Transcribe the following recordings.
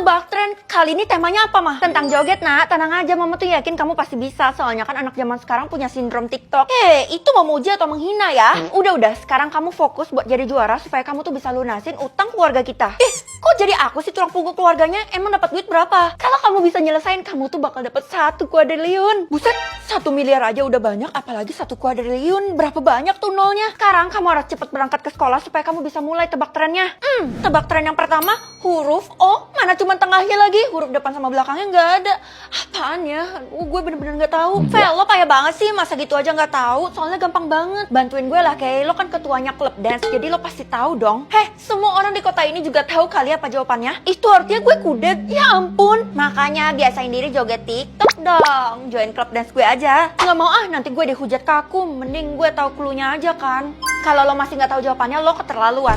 Tebak tren, kali ini temanya apa mah? Tentang joget nak, tenang aja mama tuh yakin kamu pasti bisa. Soalnya kan anak zaman sekarang punya sindrom TikTok. Itu memuji atau menghina ya? Udah, sekarang kamu fokus buat jadi juara supaya kamu tuh bisa lunasin utang keluarga kita. Kok jadi aku sih tulang punggung keluarganya? Emang dapat duit berapa? Kalau kamu bisa nyelesain, kamu tuh bakal dapat 1 kuadriliun. Buset, 1 miliar aja udah banyak, apalagi 1 kuadriliun. Berapa banyak tuh nolnya? Sekarang kamu harus cepet berangkat ke sekolah supaya kamu bisa mulai tebak trennya. Tebak tren yang pertama, huruf O. Mana cuma tengahnya lagi, huruf depan sama belakangnya nggak ada. Apaan ya? Gue bener-bener nggak tahu. Fel, lo payah banget sih, masa gitu aja nggak tahu? Soalnya gampang banget. Bantuin gue lah, kayak lo kan ketuanya klub dance, jadi lo pasti tahu dong. Semua orang di kota ini juga tahu kali apa jawabannya? Itu artinya gue kudet. Ya ampun. Makanya biasain diri joget TikTok dong. Join klub dance gue aja. Nggak mau nanti gue dihujat kaku. Mending gue tahu cluenya aja kan. Kalau lo masih nggak tahu jawabannya, lo keterlaluan.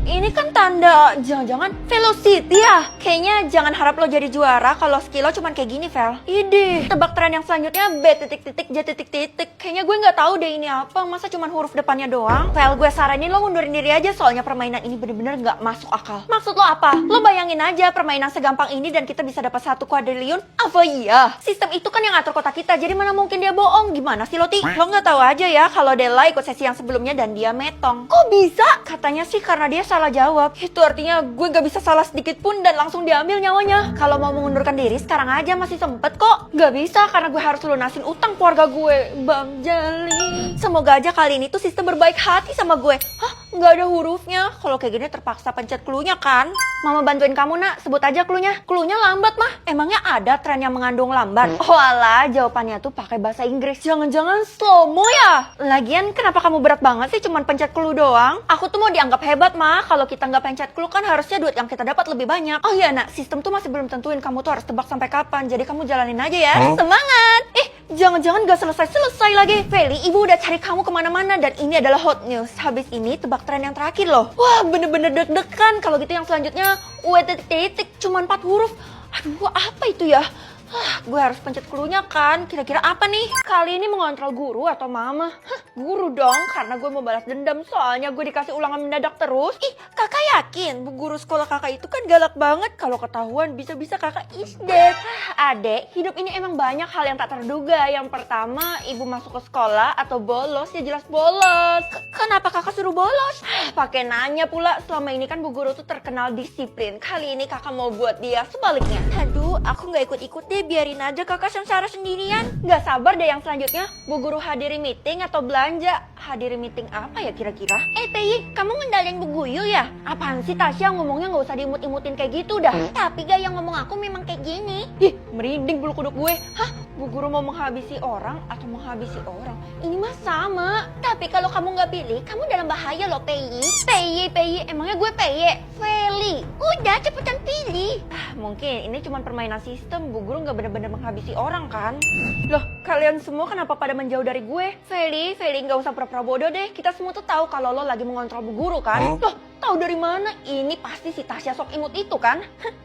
Ini kan tanda jangan-jangan velocity ya? Kayaknya jangan harap lo jadi juara kalau skill lo cuman kayak gini, Vel. Idih. Tebak tren yang selanjutnya B titik-titik J titik-titik. Kayaknya gue nggak tahu deh ini apa. Masa cuman huruf depannya doang? Vel, gue saranin lo mundurin diri aja soalnya permainan ini bener-bener nggak masuk akal. Maksud lo apa? Lo bayangin aja permainan segampang ini dan kita bisa dapat 1 kuadriliun? Apa iya? Sistem itu kan yang ngatur kota kita, jadi mana mungkin dia bohong? Gimana sih lo, Ti? Lo nggak tahu aja ya kalau Della ikut sesi yang sebelumnya dan dia metong. Kok bisa? Katanya sih karena dia salah jawab. Itu artinya gue gak bisa salah sedikit pun dan langsung diambil nyawanya. Kalau mau mengundurkan diri sekarang aja masih sempet kok. Gak bisa karena gue harus lunasin utang keluarga gue, Bang Jali. Semoga aja kali ini tuh sistem berbaik hati sama gue. Gak ada hurufnya. Kalau kayak gini terpaksa pencet cluenya kan. Mama bantuin kamu nak, sebut aja cluenya. Cluenya lambat mah. Emangnya ada tren yang mengandung lambat? Walah, jawabannya tuh pakai bahasa Inggris. Jangan-jangan slow-mo ya? Lagian kenapa kamu berat banget sih cuman pencet clue doang? Aku tuh mau dianggap hebat mah. Kalau kita nggak pencet clue kan harusnya duit yang kita dapat lebih banyak. Oh iya nak, sistem tuh masih belum tentuin kamu tuh harus tebak sampai kapan. Jadi kamu jalanin aja ya. Semangat! Jangan-jangan gak selesai-selesai lagi. Feli, ibu udah cari kamu kemana-mana dan ini adalah hot news. Habis ini tebak tren yang terakhir loh. Wah, bener-bener deg-degan. Kalau gitu yang selanjutnya, titik-titik, cuma 4 huruf. Aduh, apa itu ya? Gue harus pencet cluenya kan. Kira-kira apa nih? Kali ini mengontrol guru atau mama? Guru dong, karena gue mau balas dendam. Soalnya gue dikasih ulangan mendadak terus. Kakak yakin bu guru sekolah kakak itu kan galak banget. Kalau ketahuan bisa-bisa kakak is dead. Adek, hidup ini emang banyak hal yang tak terduga. Yang pertama, ibu masuk ke sekolah atau bolos, ya jelas bolos. Kenapa kakak suruh bolos? Pakai nanya pula. Selama ini kan bu guru tuh terkenal disiplin. Kali ini kakak mau buat dia sebaliknya. Aduh, aku gak ikut-ikut deh. Biarin aja kakak sengsara sendirian. Gak sabar deh yang selanjutnya. Bu guru hadiri meeting atau belanja? Hadiri meeting apa ya kira-kira? Pei, kamu ngendalin Bu Guyul ya? Apaan sih Tasya, ngomongnya gak usah diimut-imutin kayak gitu dah. Tapi gak yang ngomong aku memang kayak gini. Merinding bulu kuduk gue. Bu guru mau menghabisi orang atau menghabisi orang? Ini mah sama. Tapi kalau kamu gak pilih, kamu dalam bahaya loh Pei. Pei, emangnya gue Pei? Feli, udah cepetan pilih. Mungkin ini cuma permainan sistem. Bu guru gak bener-bener menghabisi orang kan? Loh, kalian semua kenapa pada menjauh dari gue? Feli gak usah pura-pura bodoh deh. Kita semua tuh tahu kalau lo lagi mengontrol bu guru kan? Loh, tahu dari mana? Ini pasti si Tasya sok imut itu kan?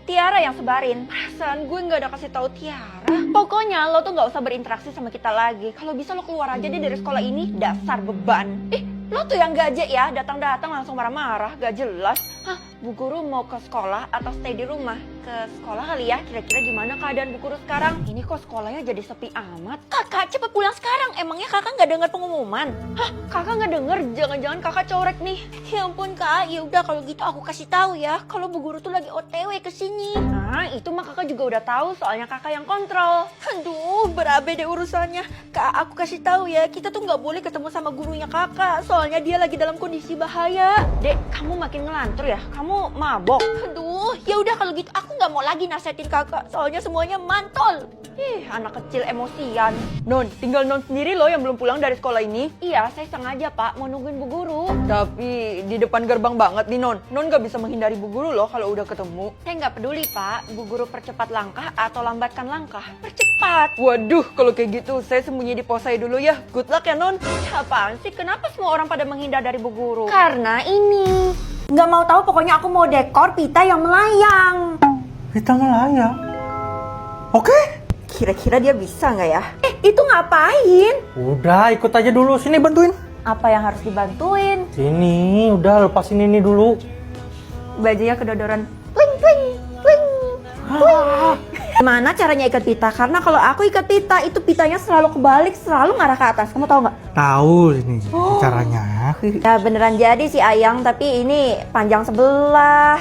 Tiara yang sebarin. Perasaan gue gak ada kasih tahu Tiara. Pokoknya lo tuh gak usah berinteraksi sama kita lagi. Kalau bisa lo keluar aja deh dari sekolah ini. Dasar beban. Lo tuh yang gajek ya, datang-datang langsung marah-marah, gak jelas. Bu guru mau ke sekolah atau stay di rumah? Ke sekolah kali ya, kira-kira gimana keadaan bu guru sekarang? Ini kok sekolahnya jadi sepi amat? Kakak cepet pulang sekarang, emangnya kakak gak dengar pengumuman? Kakak gak denger? Jangan-jangan kakak corek nih. Ya ampun kak, yaudah kalau gitu aku kasih tahu ya, kalau bu guru tuh lagi OTW kesini. Nah itu mah kakak juga udah tahu, soalnya kakak yang kontrol. Aduh, berabe deh urusannya. Kak, aku kasih tahu ya, kita tuh gak boleh ketemu sama gurunya kakak, soalnya dia lagi dalam kondisi bahaya. Dek, kamu makin ngelantur ya? Kamu mabok? Aduh, ya udah kalau gitu aku nggak mau lagi nasihatin kakak, soalnya semuanya mantol. Anak kecil emosian. Non, tinggal Non sendiri loh yang belum pulang dari sekolah ini. Iya, saya sengaja pak, mau nungguin bu guru. Tapi di depan gerbang banget nih Non. Non nggak bisa menghindari bu guru loh kalau udah ketemu. Saya nggak peduli pak, bu guru percepat langkah atau lambatkan langkah. Percepat. Waduh, kalau kayak gitu saya sembunyi di pos saya dulu ya. Good luck ya Non. Apaan sih? Kenapa semua orang pada menghindar dari bu guru? Karena ini. Nggak mau tahu, pokoknya aku mau dekor pita yang melayang. Pita melayang? Oke. Kira-kira dia bisa nggak ya? Itu ngapain? Udah, ikut aja dulu. Sini bantuin. Apa yang harus dibantuin? Sini, udah lepasin ini dulu. Bajunya kedodoran. Pling, pling, pling. Gimana caranya ikat pita? Karena kalau aku ikat pita, itu pitanya selalu kebalik, selalu ngarah ke atas. Kamu tahu nggak? Tahu ini caranya. Ya beneran jadi sih Ayang, tapi ini panjang sebelah.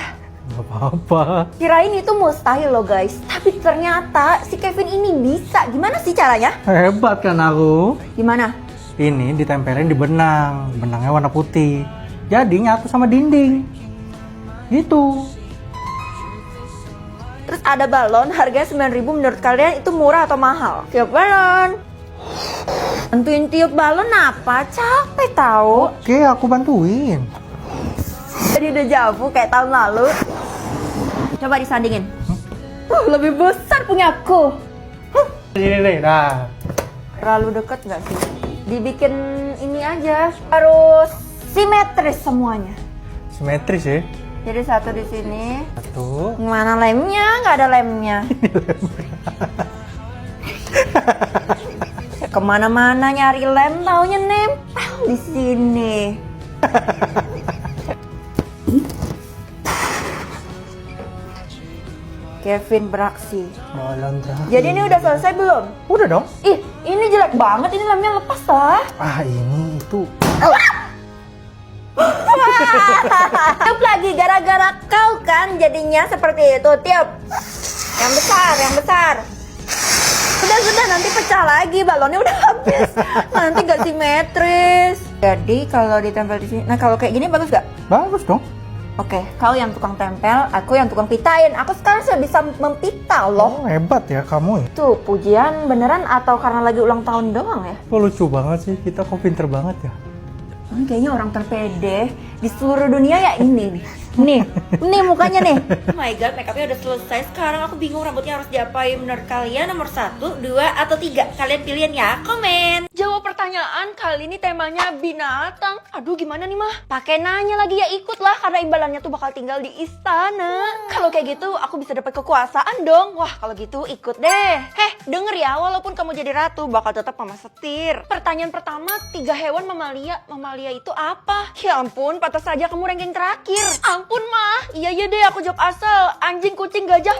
Gak apa-apa. Kirain itu mustahil loh guys. Tapi ternyata si Kevin ini bisa. Gimana sih caranya? Hebat kan aku. Gimana? Ini ditempelin di benang. Benangnya warna putih. Jadi nyatu sama dinding. Gitu. Terus ada balon harganya 9.000, menurut kalian itu murah atau mahal? Tiup balon. Bantuin tiup balon apa? Capek tahu. Oke, aku bantuin. Jadi udah jauh kayak tahun lalu. Coba disandingin. Lebih besar punya aku. Ini, nah. Terlalu deket nggak sih? Dibikin ini aja. Harus simetris semuanya. Simetris ya. Jadi satu di sini. Satu. Mana lemnya? Nggak ada lemnya. Kemana-mana nyari lem, taunya nempel di sini. Kevin beraksi. Balon terakhir. Jadi ini udah selesai belum? Udah dong. Ih, ini jelek banget. Ini lemnya lepas lah. Ah, ini itu. Tiup lagi gara-gara kau kan jadinya seperti itu. Tiup. Yang besar, yang besar. Sudah, nanti pecah lagi. Balonnya udah habis. Nanti gak simetris. Jadi kalau ditempel di sini, nah kalau kayak gini bagus gak? Bagus dong. Oke, kau yang tukang tempel, aku yang tukang pitain. Aku sekarang sudah bisa mempita loh. Oh, hebat ya kamu ya. Tuh, pujian beneran atau karena lagi ulang tahun doang ya? Kok lucu banget sih. Kita kok pinter banget ya. Ini kayaknya orang terpede di seluruh dunia ya ini nih. Nih mukanya nih. Oh my god, makeupnya udah selesai. Sekarang aku bingung rambutnya harus diapain. Menurut kalian nomor 1, 2, atau 3? Kalian pilihin ya, komen. Jawab pertanyaan kali ini temanya binatang. Aduh gimana nih mah? Pakai nanya lagi ya, ikutlah karena imbalannya tuh bakal tinggal di istana. Kalau kayak gitu aku bisa dapat kekuasaan dong. Wah kalau gitu ikut deh. Heh denger ya, walaupun kamu jadi ratu bakal tetap mama setir. Pertanyaan pertama, 3 hewan mamalia. Mamalia itu apa? Ya ampun, pantas saja kamu ranking terakhir. Ampun mah, iya deh aku jawab asal. Anjing, kucing, gajah.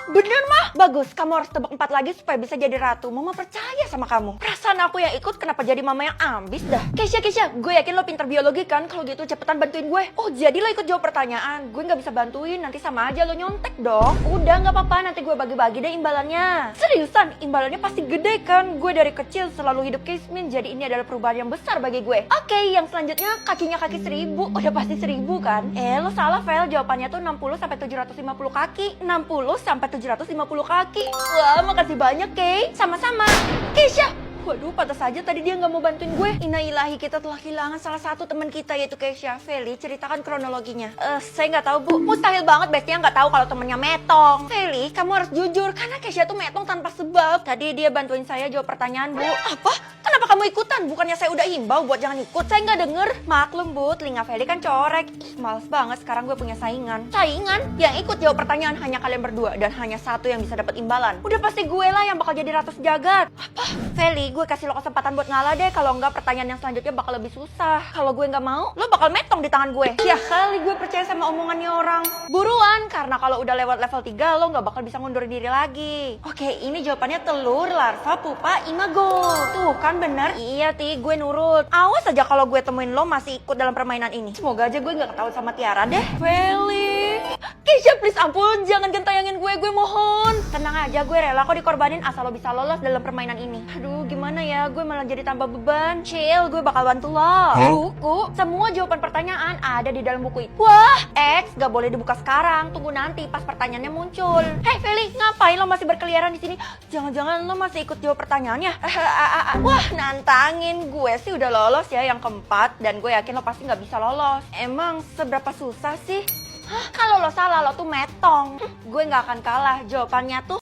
Bener mah? Bagus, kamu harus tebak 4 lagi supaya bisa jadi ratu. Mama percaya sama kamu. Perasaan aku yang ikut, kenapa jadi mama yang ambis dah. Keisha, gue yakin lo pinter biologi kan? Kalau gitu cepetan bantuin gue. Oh jadi lo ikut jawab pertanyaan. Gue gak bisa bantuin, nanti sama aja lo nyontek dong. Udah gak apa-apa, nanti gue bagi-bagi deh imbalannya. Seriusan, imbalannya pasti gede kan? Gue dari kecil selalu hidup kismin, jadi ini adalah perubahan yang besar bagi gue. Oke, yang selanjutnya kakinya kaki 1000. Udah pasti 1000 kan? Lo salah Vel, jawabannya tuh 60 sampai 750 kaki. 60 sampai 750 kaki. Wah, makasih banyak, Kay. Sama-sama. Keisha. Waduh, pantas saja tadi dia nggak mau bantuin gue. Innalillahi, kita telah kehilangan salah satu teman kita yaitu Keisha. Feli, ceritakan kronologinya. Saya nggak tahu bu. Mustahil banget Bestia nggak tahu kalau temennya metong. Feli, kamu harus jujur karena Keisha tuh metong tanpa sebab. Tadi dia bantuin saya jawab pertanyaan bu. Apa? Kenapa kamu ikutan? Bukannya saya udah imbau buat jangan ikut. Saya nggak denger. Maklum bu, telinga Feli kan corek. Males banget sekarang gue punya saingan. Saingan? Yang ikut jawab pertanyaan hanya kalian berdua dan hanya satu yang bisa dapat imbalan. Udah pasti gue lah yang bakal jadi ratu sejagat. Apa? Feli, gue kasih lo kesempatan buat ngalah deh. Kalau enggak, pertanyaan yang selanjutnya bakal lebih susah. Kalau gue nggak mau, lo bakal metong di tangan gue. Ya kali gue percaya sama omongannya orang. Buruan, karena kalau udah lewat level 3 lo nggak bakal bisa ngundurin diri lagi. Oke, ini jawabannya telur, larva, pupa, imago. Tuh kan bener. Iya Ti, gue nurut. Awas aja kalau gue temuin lo masih ikut dalam permainan ini. Semoga aja gue nggak ketahuan sama Tiara deh. Feli, Keisha please ampun, jangan gentayangin gue mohon. Tenang aja, gue rela kok dikorbanin asal lo bisa lolos dalam permainan ini. Aduh gimana ya, gue malah jadi tambah beban. Chill, gue bakal bantu lo. Buku, semua jawaban pertanyaan ada di dalam buku itu. Wah, X gak boleh dibuka sekarang. Tunggu nanti pas pertanyaannya muncul. Hei Feli, ngapain lo masih berkeliaran di sini? Jangan-jangan lo masih ikut jawab pertanyaannya? Wah, nantangin. Gue sih udah lolos ya yang keempat dan gue yakin lo pasti nggak bisa lolos. Emang seberapa susah sih? Hah, kalau lo salah lo tuh metong. Gue nggak akan kalah. Jawabannya tuh